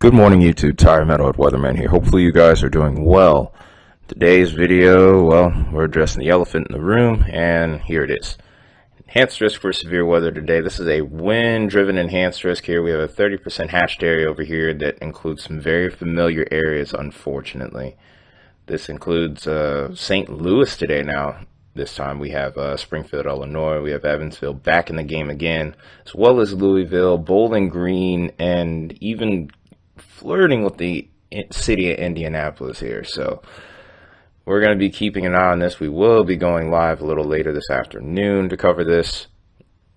Good morning, YouTube. Tire Metalhead Weatherman here. Hopefully you guys are doing well. Today's video, well, we're addressing the elephant in the room, and here it is. Enhanced risk for severe weather today. This is a wind-driven enhanced risk here. We have a 30% hatched area over here that includes some very familiar areas, unfortunately. This includes St. Louis today now. This time we have Springfield, Illinois. We have Evansville back in the game again, as well as Louisville, Bowling Green, and even flirting with the city of Indianapolis here. So we're going to be keeping an eye on this. We will be going live a little later this afternoon to cover this.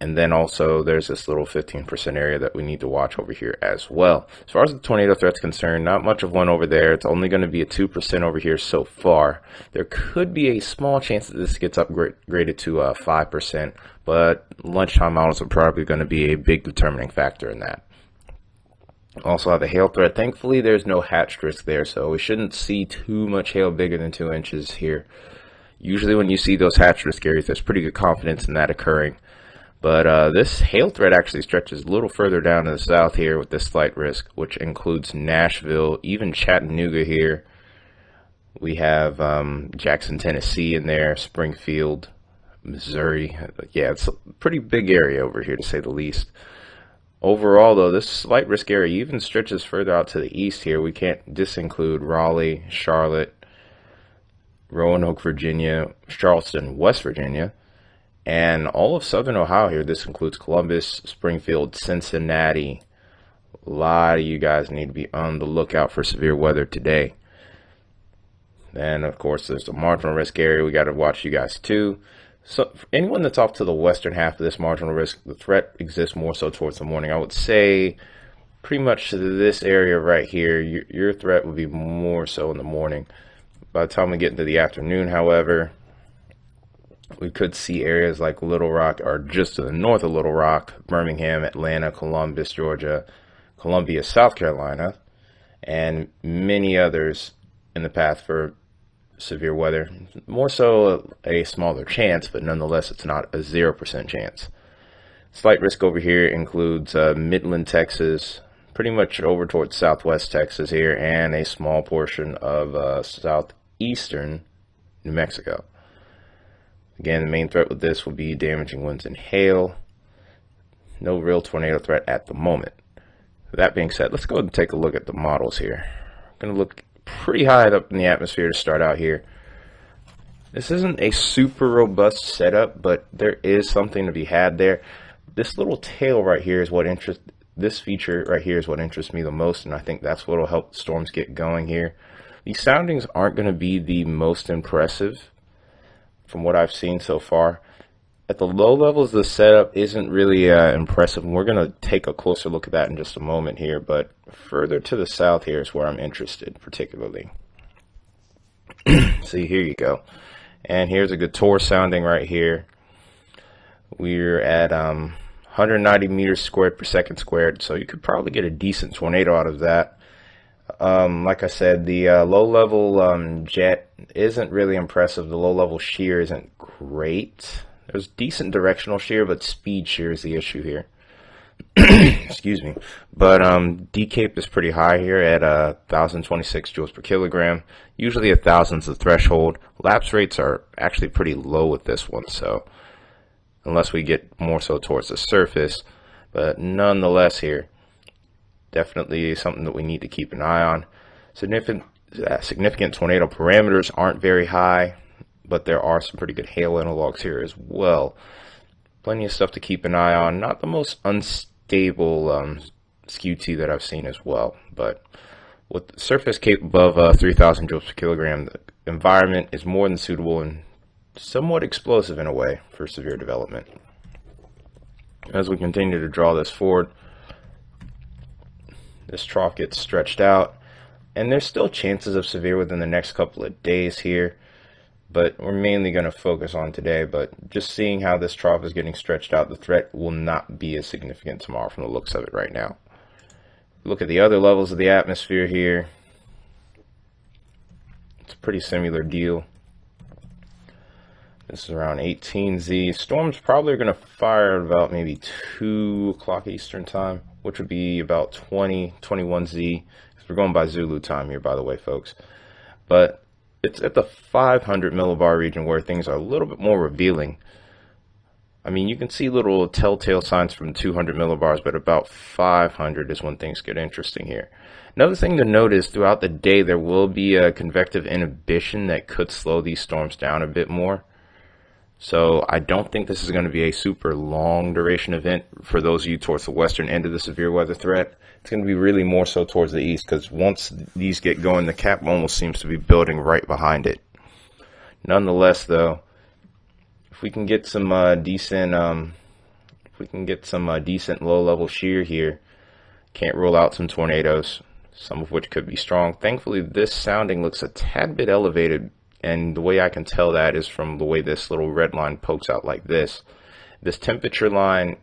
And then also there's this little 15% area that we need to watch over here as well. As far as the tornado threat's concerned, not much of one over there. It's only going to be a 2% over here so far. There could be a small chance that this gets upgraded to 5%, but lunchtime models are probably going to be a big determining factor in that. Also have a hail threat. Thankfully there's no hatched risk there, so we shouldn't see too much hail bigger than 2 inches here. Usually when you see those hatched risk areas, there's pretty good confidence in that occurring. But this hail threat actually stretches a little further down to the south here with this slight risk, which includes Nashville, even Chattanooga here. We have Jackson, Tennessee in there, Springfield, Missouri. Yeah, it's a pretty big area over here to say the least. Overall, though, this slight risk area even stretches further out to the east here. We can't disinclude Raleigh, Charlotte, Roanoke, Virginia, Charleston, West Virginia, and all of southern Ohio here. This includes Columbus, Springfield, Cincinnati. A lot of you guys need to be on the lookout for severe weather today. Then, of course, there's the marginal risk area. We got to watch you guys too. So for anyone that's off to the western half of this marginal risk, the threat exists more so towards the morning. I would say pretty much to this area right here, your threat would be more so in the morning. By the time we get into the afternoon, however, we could see areas like Little Rock, or just to the north of Little Rock, Birmingham, Atlanta, Columbus, Georgia, Columbia, South Carolina, and many others in the path for severe weather. More so a smaller chance, but nonetheless it's not a 0% chance. Slight risk over here includes Midland, Texas, pretty much over towards southwest Texas here, and a small portion of southeastern New Mexico. Again, the main threat with this will be damaging winds and hail. No real tornado threat at the moment. With that being said, let's go ahead and take a look at the models here. I'm going to look pretty high up in the atmosphere to start out here. This isn't a super robust setup, but there is something to be had there. This little tail right here is what this feature right here is what interests me the most, and I think that's what will help storms get going here. These soundings aren't going to be the most impressive from what I've seen so far. At the low levels, the setup isn't really impressive, and we're going to take a closer look at that in just a moment here, but further to the south here is where I'm interested particularly. See, here you go. And here's a good tour sounding right here. We're at 190 meters squared per second squared, so you could probably get a decent tornado out of that. Like I said, the low-level jet isn't really impressive. The low-level shear isn't great. There's decent directional shear, but speed shear is the issue here. Excuse me. But decape is pretty high here at 1,026 joules per kilogram. Usually 1,000 is the threshold. Lapse rates are actually pretty low with this one, so unless we get more so towards the surface. But nonetheless here, definitely something that we need to keep an eye on. Significant tornado parameters aren't very high, but there are some pretty good hail analogs here as well. Plenty of stuff to keep an eye on. Not the most unstable SQT that I've seen as well, but with the surface cape above 3,000 joules per kilogram, the environment is more than suitable and somewhat explosive in a way for severe development. As we continue to draw this forward, this trough gets stretched out, and there's still chances of severe within the next couple of days here, but we're mainly going to focus on today. But just seeing how this trough is getting stretched out, the threat will not be as significant tomorrow from the looks of it right now. Look at the other levels of the atmosphere here. It's a pretty similar deal. This is around 18Z. Storms probably are going to fire at about maybe 2 o'clock Eastern time. which would be about 21Z. We're going by Zulu time here, by the way, folks. But it's at the 500 millibar region where things are a little bit more revealing. I mean, you can see little telltale signs from 200 millibars, but about 500 is when things get interesting here. Another thing to note is throughout the day, there will be a convective inhibition that could slow these storms down a bit more. So I don't think this is going to be a super long duration event for those of you towards the western end of the severe weather threat. It's going to be really more so towards the east, because once these get going, the cap almost seems to be building right behind it. Nonetheless, though, if we can get some decent low-level shear here, can't rule out some tornadoes, some of which could be strong. Thankfully, this sounding looks a tad bit elevated, and the way I can tell that is from the way this little red line pokes out like this. This temperature line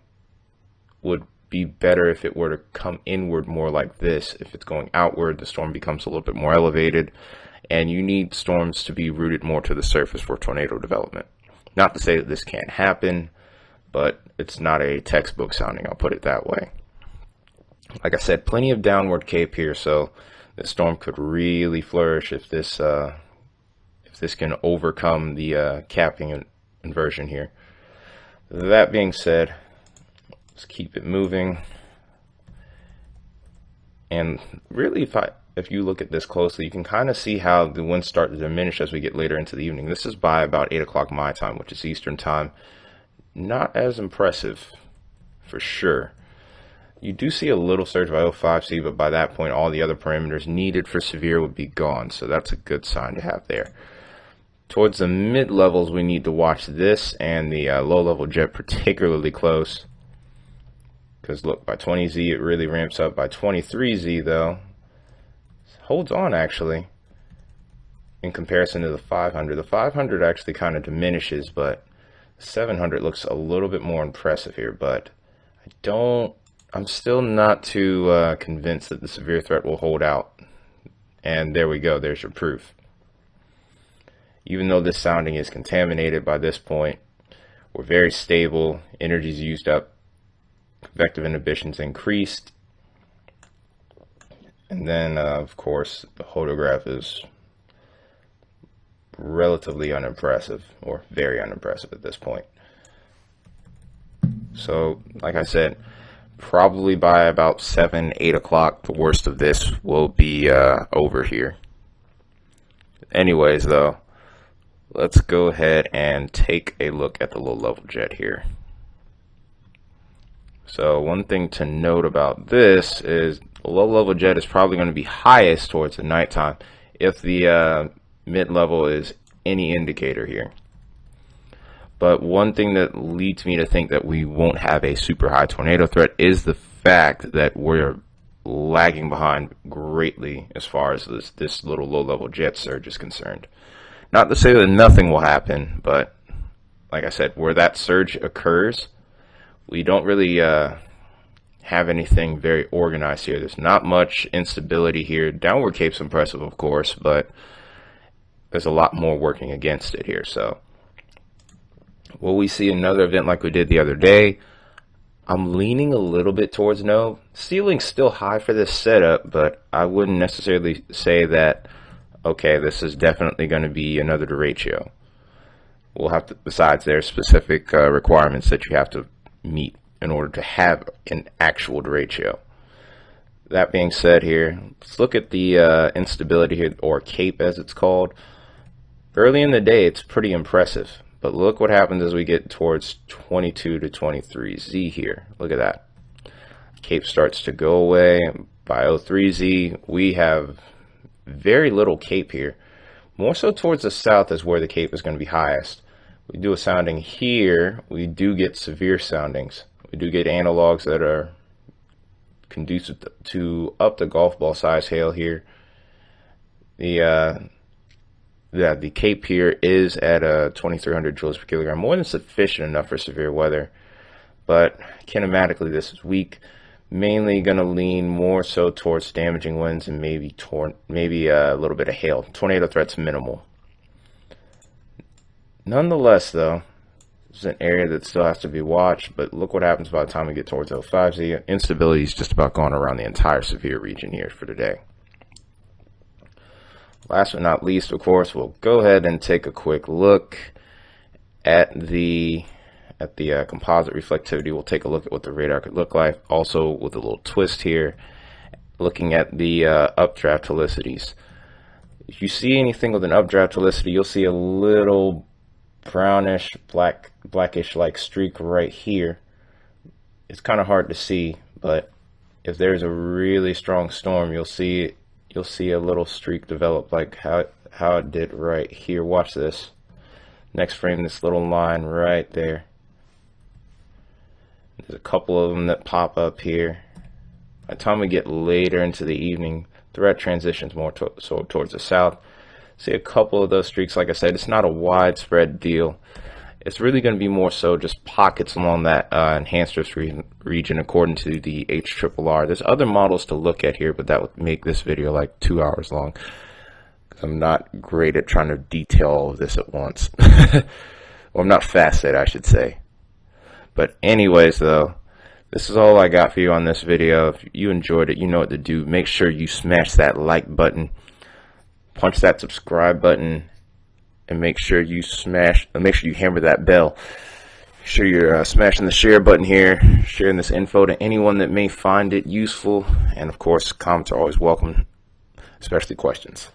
would be better if it were to come inward more like this. If it's going outward, the storm becomes a little bit more elevated, and you need storms to be rooted more to the surface for tornado development. Not to say that this can't happen, but it's not a textbook sounding, I'll put it that way. Like I said, plenty of downward cape here, so the storm could really flourish if this can overcome the capping inversion here. That being said, let's keep it moving. And really, if you look at this closely, you can kind of see how the winds start to diminish as we get later into the evening. This is by about 8 o'clock my time, which is Eastern time. Not as impressive, for sure. You do see a little surge by 05C, but by that point, all the other parameters needed for severe would be gone. So that's a good sign to have there. Towards the mid-levels, we need to watch this and the low-level jet particularly close. Because look, by 20Z, it really ramps up. By 23Z, though, holds on actually in comparison to the 500. The 500 actually kind of diminishes, but the 700 looks a little bit more impressive here. But I'm still not too convinced that the severe threat will hold out. And there we go, there's your proof. Even though this sounding is contaminated by this point, we're very stable, energy's used up, convective inhibition's increased. And then, of course, the hodograph is relatively unimpressive, or very unimpressive at this point. So, like I said, probably by about 7, 8 o'clock, the worst of this will be over here. Anyways, though, let's go ahead and take a look at the low-level jet here. So one thing to note about this is the low-level jet is probably going to be highest towards the nighttime if the mid-level is any indicator here. But one thing that leads me to think that we won't have a super high tornado threat is the fact that we're lagging behind greatly as far as this little low-level jet surge is concerned. Not to say that nothing will happen, but like I said, where that surge occurs, we don't really have anything very organized here. There's not much instability here. Downward cape's impressive, of course, but there's a lot more working against it here. So will we see another event like we did the other day? I'm leaning a little bit towards no. Ceiling's still high for this setup, but I wouldn't necessarily say that, okay, this is definitely going to be another derecho. We'll have to, besides there's specific requirements that you have to meet in order to have an actual derecho. That being said here, let's look at the instability here, or cape as it's called. Early in the day, it's pretty impressive, but look what happens as we get towards 22 to 23Z here. Look at that. Cape starts to go away. By 03Z, we have very little cape here. More so towards the south is where the cape is going to be highest. We do a sounding here, we do get severe soundings. We do get analogs that are conducive to up to golf ball size hail here. The cape here is at 2,300 joules per kilogram, more than sufficient enough for severe weather. But kinematically, this is weak. Mainly going to lean more so towards damaging winds and maybe a little bit of hail. Tornado threat's minimal. Nonetheless, though, It's an area that still has to be watched, but look what happens by the time we get towards 05. So instability is just about gone around the entire severe region here for today. Last but not least, of course, we'll go ahead and take a quick look at the composite reflectivity. We'll take a look at what the radar could look like, also with a little twist here, looking at the updraft helicities. If you see anything with an updraft helicity, you'll see a little brownish, blackish like streak right here. It's kind of hard to see, but if there's a really strong storm, you'll see a little streak develop like how it did right here. Watch this. Next frame, this little line right there. There's a couple of them that pop up here. By the time we get later into the evening, threat transitions more so towards the south. See a couple of those streaks. Like I said, it's not a widespread deal. It's really going to be more so just pockets along that enhanced risk region according to the HRRR. There's other models to look at here, but that would make this video like 2 hours long. I'm not great at trying to detail all of this at once. Or I'm not fast at it, I should say. But anyways, though, this is all I got for you on this video. If you enjoyed it, you know what to do. Make sure you smash that like button, punch that subscribe button, and make sure you hammer that bell. Make sure you're smashing the share button here, sharing this info to anyone that may find it useful. And of course, comments are always welcome, especially questions.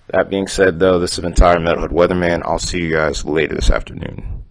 That being said, though, this has been Metalhead Weatherman. I'll see you guys later this afternoon.